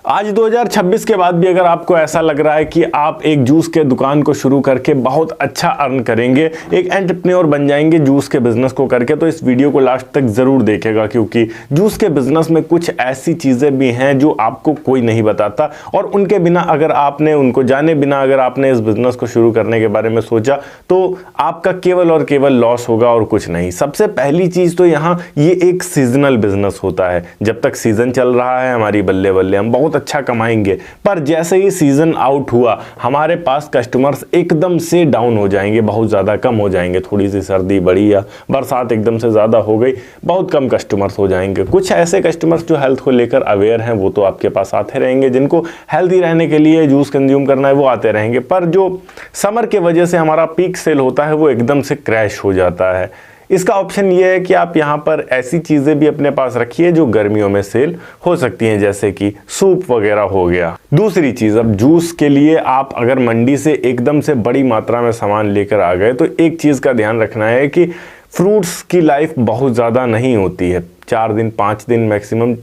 आज 2026 के बाद भी अगर आपको ऐसा लग रहा है कि आप एक जूस के दुकान को शुरू करके बहुत अच्छा अर्न करेंगे, एक एंटरप्रेन्योर बन जाएंगे जूस के बिजनेस को करके, तो इस वीडियो को लास्ट तक ज़रूर देखेगा, क्योंकि जूस के बिजनेस में कुछ ऐसी चीज़ें भी हैं जो आपको कोई नहीं बताता और उनके बिना अगर आपने उनको जाने बिना अगर आपने इस बिजनेस को शुरू करने के बारे में सोचा तो आपका केवल और केवल लॉस होगा और कुछ नहीं। सबसे पहली चीज़ तो यहाँ ये एक सीजनल बिजनेस होता है। जब तक सीजन चल रहा है हमारी बल्ले बल्ले हम बहुत अच्छा कमाएंगे, पर जैसे ही सीजन आउट हुआ हमारे पास कस्टमर्स एकदम से डाउन हो जाएंगे, बहुत ज़्यादा कम हो जाएंगे। थोड़ी सी सर्दी बढ़ी या बरसात एकदम से ज़्यादा हो गई, बहुत कम कस्टमर्स हो जाएंगे। कुछ ऐसे कस्टमर्स जो हेल्थ को लेकर अवेयर हैं वो तो आपके पास आते रहेंगे, जिनको हेल्दी रहने के लिए जूस कंज्यूम करना है वो आते रहेंगे। पर जो समर के वजह से हमारा पीक सेल होता है वो एकदम से क्रैश हो जाता है। इसका ऑप्शन ये है कि आप यहाँ पर ऐसी चीज़ें भी अपने पास रखिए जो गर्मियों में सेल हो सकती हैं, जैसे कि सूप वगैरह हो गया। दूसरी चीज़, अब जूस के लिए आप अगर मंडी से एकदम से बड़ी मात्रा में सामान लेकर आ गए तो एक चीज़ का ध्यान रखना है कि फ्रूट्स की लाइफ बहुत ज़्यादा नहीं होती है। 4 दिन 5 दिन मैक्सिमम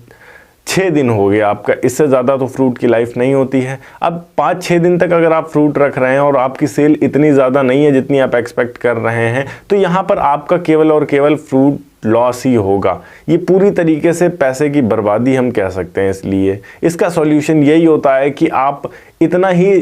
6 दिन हो गया आपका, इससे ज़्यादा तो फ्रूट की लाइफ नहीं होती है। अब 5-6 दिन तक अगर आप फ्रूट रख रहे हैं और आपकी सेल इतनी ज़्यादा नहीं है जितनी आप एक्सपेक्ट कर रहे हैं, तो यहाँ पर आपका केवल और केवल फ्रूट लॉस ही होगा। ये पूरी तरीके से पैसे की बर्बादी हम कह सकते हैं। इसलिए इसका सॉल्यूशन यही होता है कि आप इतना ही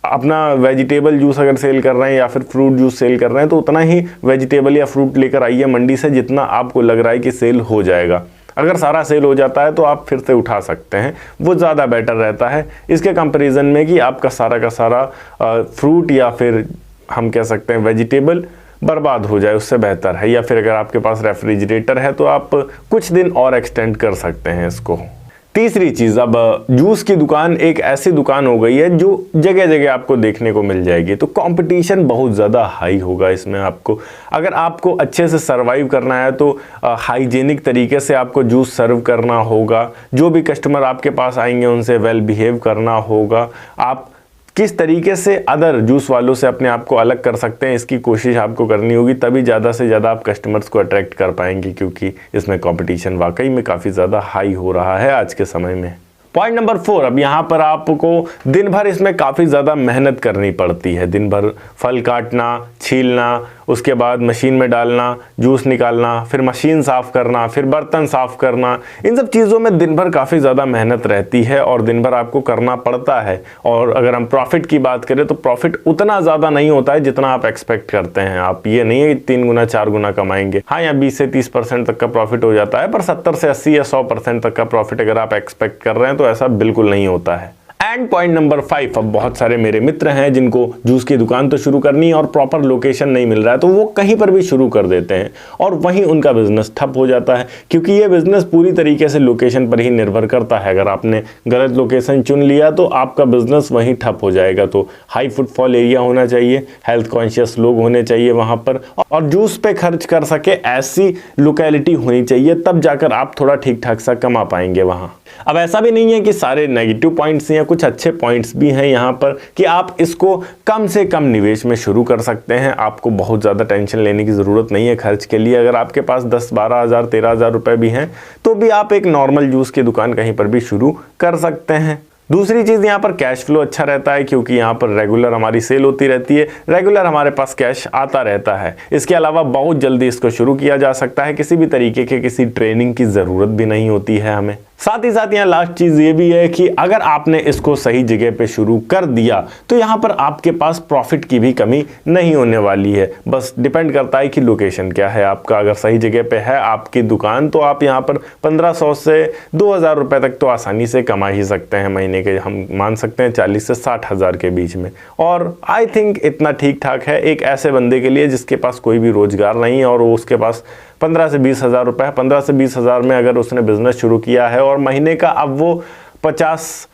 अपना वेजिटेबल जूस अगर सेल कर रहे हैं या फिर फ्रूट जूस सेल कर रहे हैं तो उतना ही वेजिटेबल या फ्रूट लेकर आइए मंडी से जितना आपको लग रहा है कि सेल हो जाएगा। अगर सारा सेल हो जाता है तो आप फिर से उठा सकते हैं, वो ज़्यादा बेटर रहता है इसके कंपैरिजन में कि आपका सारा का सारा फ्रूट या फिर हम कह सकते हैं वेजिटेबल बर्बाद हो जाए, उससे बेहतर है। या फिर अगर आपके पास रेफ्रिजरेटर है तो आप कुछ दिन और एक्सटेंड कर सकते हैं इसको। तीसरी चीज़, अब जूस की दुकान एक ऐसी दुकान हो गई है जो जगह जगह आपको देखने को मिल जाएगी, तो कंपटीशन बहुत ज़्यादा हाई होगा इसमें। आपको अगर आपको अच्छे से सरवाइव करना है तो हाइजीनिक तरीके से आपको जूस सर्व करना होगा। जो भी कस्टमर आपके पास आएंगे उनसे वेल बिहेव करना होगा। आप किस तरीके से अदर जूस वालों से अपने आप को अलग कर सकते हैं इसकी कोशिश आपको करनी होगी, तभी ज़्यादा से ज़्यादा आप कस्टमर्स को अट्रैक्ट कर पाएंगे, क्योंकि इसमें कंपटीशन वाकई में काफ़ी ज़्यादा हाई हो रहा है आज के समय में। पॉइंट नंबर 4, अब यहाँ पर आपको दिन भर इसमें काफ़ी ज़्यादा मेहनत करनी पड़ती है। दिन भर फल काटना, छीलना, उसके बाद मशीन में डालना, जूस निकालना, फिर मशीन साफ़ करना, फिर बर्तन साफ़ करना, इन सब चीज़ों में दिन भर काफ़ी ज़्यादा मेहनत रहती है और दिन भर आपको करना पड़ता है। और अगर हम प्रॉफिट की बात करें तो प्रॉफिट उतना ज़्यादा नहीं होता है जितना आप एक्सपेक्ट करते हैं। आप ये नहीं है कि 3 गुना 4 गुना कमाएंगे। हाँ, यहाँ 20 से 30% तक का प्रॉफिट हो जाता है, पर 70 से 80 या 100% तक का प्रॉफिट अगर आप एक्सपेक्ट कर रहे हैं तो ऐसा बिल्कुल नहीं होता है। एंड पॉइंट नंबर 5, अब बहुत सारे मेरे मित्र हैं जिनको जूस की दुकान तो शुरू करनी है और प्रॉपर लोकेशन नहीं मिल रहा है, तो वो कहीं पर भी शुरू कर देते हैं और वहीं उनका बिजनेस ठप हो जाता है, क्योंकि ये बिजनेस पूरी तरीके से लोकेशन पर ही निर्भर करता है। अगर आपने गलत लोकेशन चुन लिया तो आपका बिजनेस वहीं ठप हो जाएगा। तो हाई फुटफॉल एरिया होना चाहिए, हेल्थ कॉन्शियस लोग होने चाहिए वहाँ पर, और जूस पे खर्च कर सके ऐसी लोकेलिटी होनी चाहिए, तब जाकर आप थोड़ा ठीक ठाक सा कमा पाएंगे वहाँ। अब ऐसा भी नहीं है कि सारे नेगेटिव पॉइंट्स हैं, कुछ अच्छे पॉइंट्स भी हैं यहाँ पर कि आप इसको कम से कम निवेश में शुरू कर सकते हैं। आपको बहुत ज़्यादा टेंशन लेने की ज़रूरत नहीं है खर्च के लिए। अगर आपके पास 10-12 हज़ार 13 हज़ार रुपये भी हैं तो भी आप एक नॉर्मल जूस की दुकान कहीं पर भी शुरू कर सकते हैं। दूसरी चीज़, यहाँ पर कैश फ्लो अच्छा रहता है, क्योंकि यहाँ पर रेगुलर हमारी सेल होती रहती है, रेगुलर हमारे पास कैश आता रहता है। इसके अलावा बहुत जल्दी इसको शुरू किया जा सकता है, किसी भी तरीके के किसी ट्रेनिंग की ज़रूरत भी नहीं होती है हमें। साथ ही साथ यहाँ लास्ट चीज़ ये भी है कि अगर आपने इसको सही जगह पे शुरू कर दिया तो यहाँ पर आपके पास प्रॉफिट की भी कमी नहीं होने वाली है। बस डिपेंड करता है कि लोकेशन क्या है आपका। अगर सही जगह पे है आपकी दुकान तो आप यहाँ पर 1500 से 2000 रुपये तक तो आसानी से कमा ही सकते हैं महीने के। हम मान सकते हैं 40 से 60 हज़ार के बीच में, और आई थिंक इतना ठीक ठाक है एक ऐसे बंदे के लिए जिसके पास कोई भी रोज़गार नहीं है और उसके पास 15 से 20 हज़ार रुपये है। 15 से 20 हज़ार में अगर उसने बिजनेस शुरू किया है और महीने का अब वो 40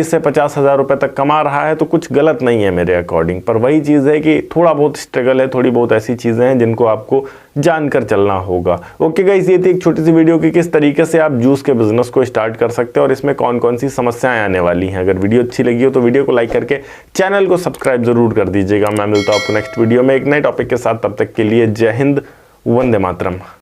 से 50 हज़ार रुपये तक कमा रहा है तो कुछ गलत नहीं है मेरे अकॉर्डिंग। पर वही चीज़ है कि थोड़ा बहुत स्ट्रगल है, थोड़ी बहुत ऐसी चीज़ें हैं जिनको आपको जानकर चलना होगा। ओके गाइस, ये थी एक छोटी सी वीडियो कि किस तरीके से आप जूस के बिजनेस को स्टार्ट कर सकते हैं और इसमें कौन कौन सी समस्याएं आने वाली हैं। अगर वीडियो अच्छी लगी हो तो वीडियो को लाइक करके चैनल को सब्सक्राइब जरूर कर दीजिएगा। मैं मिलता हूँ आपको नेक्स्ट वीडियो में एक नए टॉपिक के साथ। तब तक के लिए जय हिंद, वंदे मातरम।